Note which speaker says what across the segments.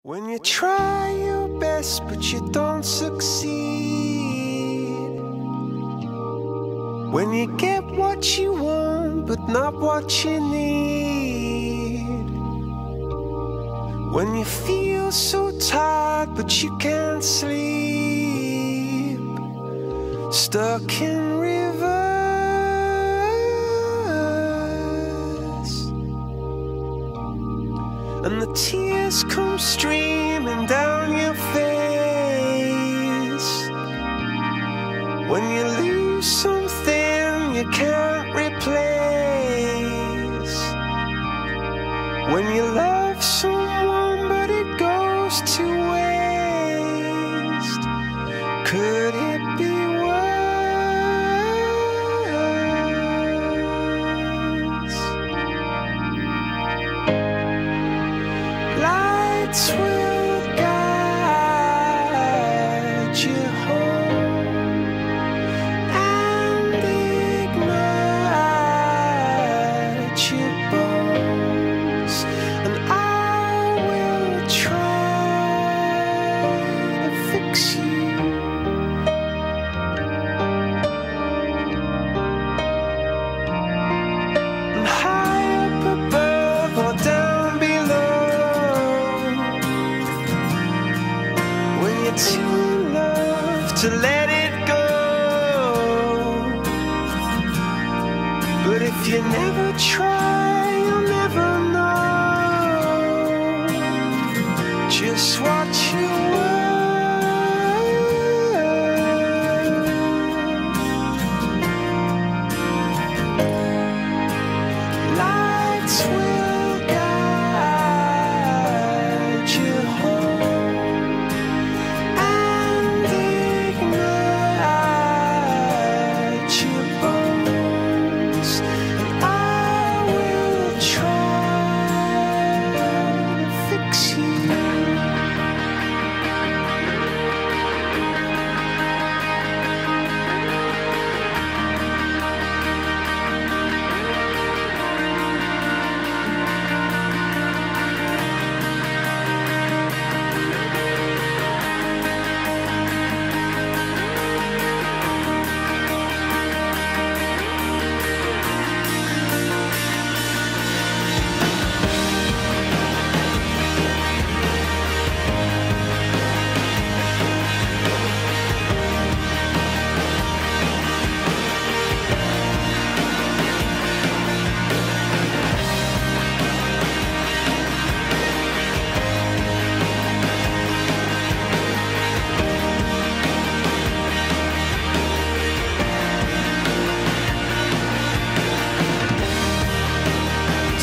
Speaker 1: When you try your best but you don't succeed, when you get what you want but not what you need, when you feel so tired but you can't sleep, stuck in reverse, and the tears come streaming down your face, when you lose something you can't replace, when you love someone but it goes to waste, could it be worse? Lights will guide you home and ignite your bones, and I will try to fix you. And high up above or down below, when you're too in love to let it go, but if you never try, you'll never know just what you were. Lights will guide you home and ignite your bones, and I will try to fix you.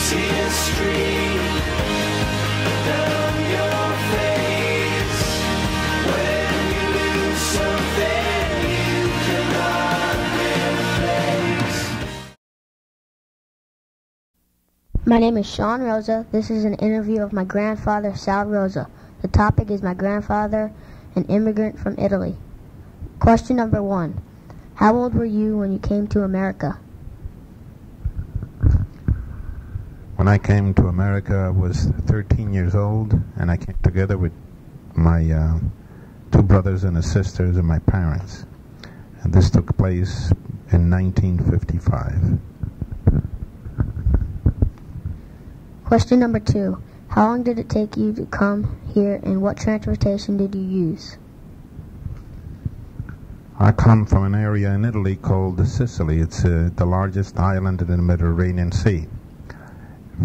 Speaker 1: Tears stream down your face when you lose something you cannot replace.
Speaker 2: My name is Sal Rosa. This is an interview of my grandfather, Sal Rosa. The topic is my grandfather, an immigrant from Italy. Question number 1. How old were you when you came to America?
Speaker 3: When I came to America, I was 13 years old, and I came together with my two brothers and sisters and my parents. And this took place in 1955.
Speaker 2: Question number 2. How long did it take you to come here, and what transportation did you use?
Speaker 3: I come from an area in Italy called Sicily. It's the largest island in the Mediterranean Sea.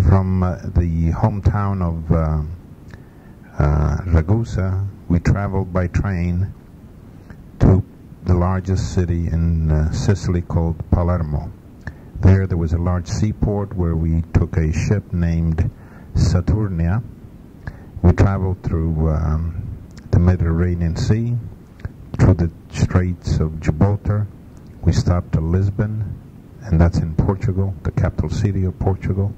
Speaker 3: From the hometown of Ragusa, we traveled by train to the largest city in Sicily called Palermo. There was a large seaport where we took a ship named Saturnia. We traveled through the Mediterranean Sea, through the Straits of Gibraltar. We stopped at Lisbon, and that's in Portugal, the capital city of Portugal.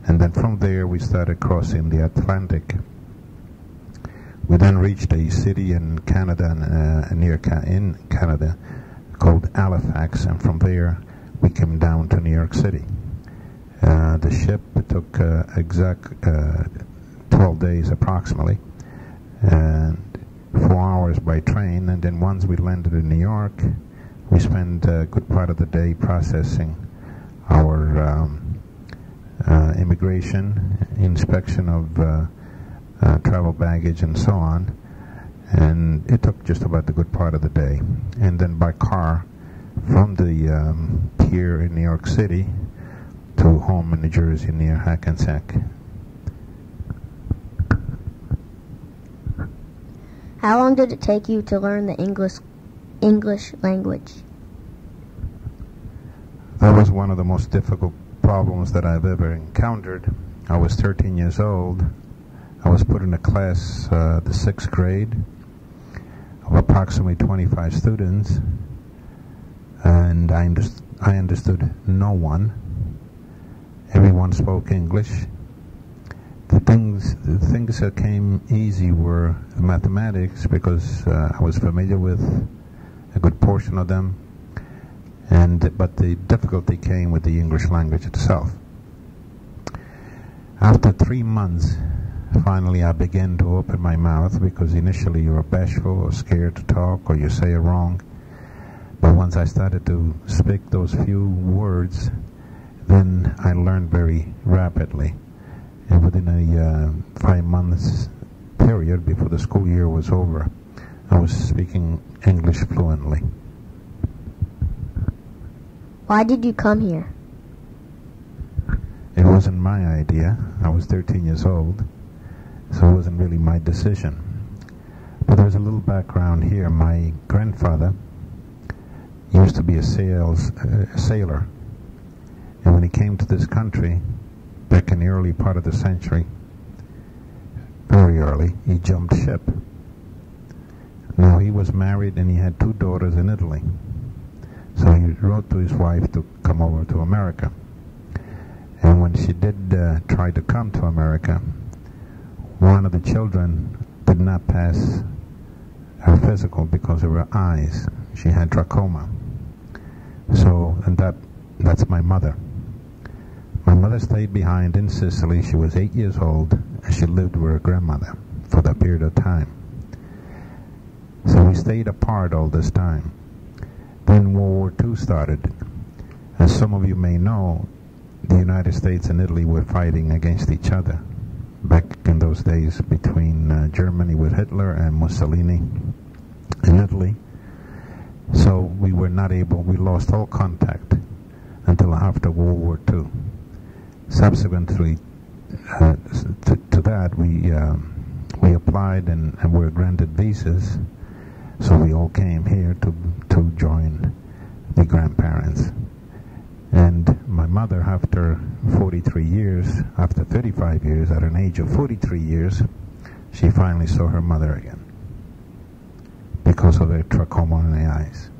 Speaker 3: And then from there we started crossing the Atlantic. We then reached a city in Canada, in Canada, called Halifax, and from there we came down to New York City. The ship took exact 12 days approximately, and 4 hours by train, and then once we landed in New York, we spent a good part of the day processing our immigration, inspection of travel baggage and so on, and it took just about the good part of the day. And then by car from the pier in New York City to home in New Jersey near Hackensack.
Speaker 2: How long did it take you to learn the English language?
Speaker 3: That was one of the most difficult problems that I've ever encountered. I was 13 years old. I was put in a class, the 6th grade, of approximately 25 students, and I understood no one. Everyone spoke English. The things that came easy were mathematics, because I was familiar with a good portion of them, but the difficulty came with the English language itself. After 3 months, finally I began to open my mouth, because initially you're bashful or scared to talk, or you say it wrong. But once I started to speak those few words, then I learned very rapidly. And within a 5 months period before the school year was over, I was speaking English fluently.
Speaker 2: Why did you come here?
Speaker 3: It wasn't my idea. I was 13 years old, so it wasn't really my decision. But there's a little background here. My grandfather used to be a sailor, and when he came to this country back in the early part of the century, very early, he jumped ship. Now, he was married and he had 2 daughters in Italy, so he wrote to his wife to come over to America. And when she did try to come to America, one of the children did not pass her physical because of her eyes. She had trachoma. So, and that's my mother. My mother stayed behind in Sicily. She was 8 years old, and she lived with her grandmother for that period of time. So we stayed apart all this time. Then World War II started. As some of you may know, the United States and Italy were fighting against each other back in those days, between Germany with Hitler and Mussolini in Italy. So we lost all contact until after World War II. Subsequently to that, we applied and were granted visas, so we all came here to join the grandparents. And my mother, after 43 years, after 35 years, at an age of 43 years, she finally saw her mother again because of the trachoma in the eyes.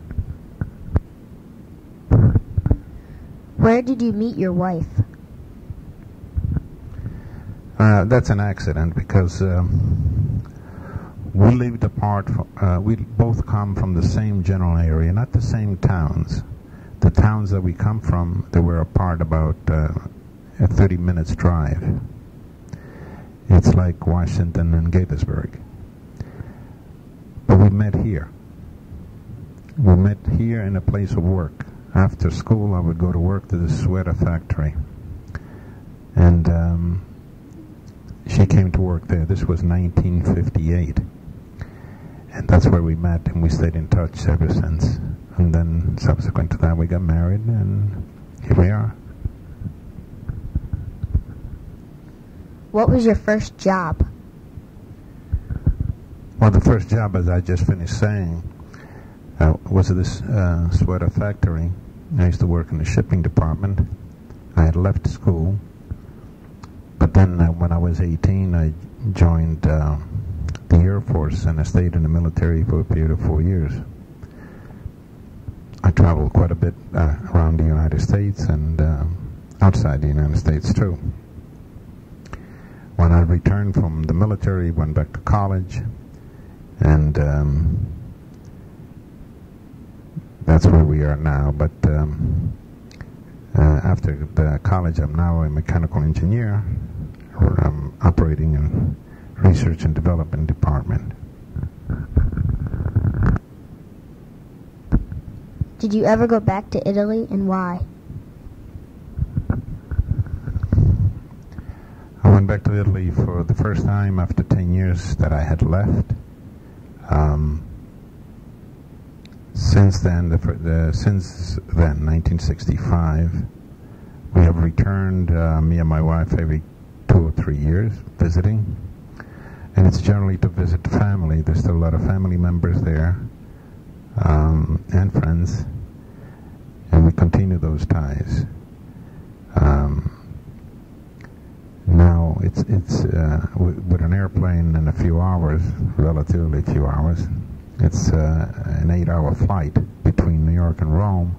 Speaker 2: Where did you meet your wife?
Speaker 3: That's an accident, because we lived apart. We both come from the same general area, not the same towns. The towns that we come from, they were apart about a 30 minutes drive. It's like Washington and Gaithersburg. But we met here. We met here in a place of work. After school, I would go to work to the sweater factory. And she came to work there. This was 1958. And that's where we met, and we stayed in touch ever since. And then subsequent to that, we got married, and here we are.
Speaker 2: What was your first job?
Speaker 3: Well, the first job, as I just finished saying, was at this sweater factory. I used to work in the shipping department. I had left school, but then when I was 18, I joined the Air Force, and I stayed in the military for a period of 4 years. I traveled quite a bit around the United States and outside the United States too. When I returned from the military, went back to college, and that's where we are now. But after the college, I'm now a mechanical engineer. I'm operating and Research and Development Department.
Speaker 2: Did you ever go back to Italy, and why?
Speaker 3: I went back to Italy for the first time after 10 years that I had left. Since then, 1965, we have returned, me and my wife, every 2 or 3 years, visiting. And it's generally to visit family. There's still a lot of family members there, and friends, and we continue those ties. Now it's with an airplane in a few hours, relatively few hours. It's an 8-hour flight between New York and Rome.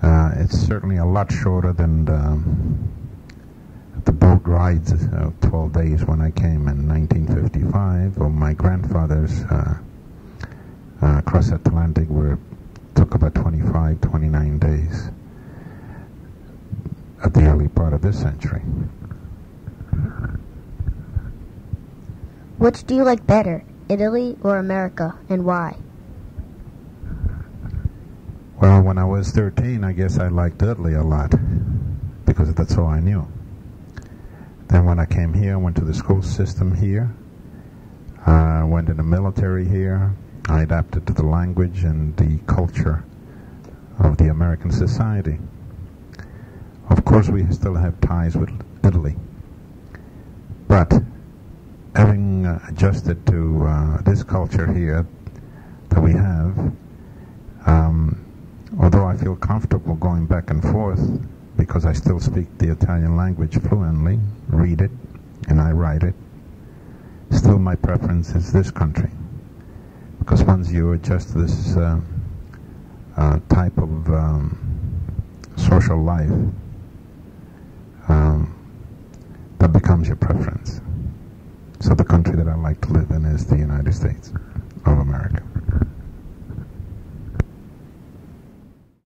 Speaker 3: It's certainly a lot shorter than the boat rides, 12 days when I came in 1955, or my grandfather's cross Atlantic, where it took about 25, 29 days at the early part of this century.
Speaker 2: Which do you like better, Italy or America, and why?
Speaker 3: Well, when I was 13, I guess I liked Italy a lot, because that's all I knew. Then when I came here, I went to the school system here, went in the military here. I adapted to the language and the culture of the American society. Of course, we still have ties with Italy, but having adjusted to this culture here that we have, although I feel comfortable going back and forth because I still speak the Italian language fluently, read it, and I write it, still my preference is this country. Because once you adjust to this type of social life, that becomes your preference. So the country that I like to live in is the United States of America.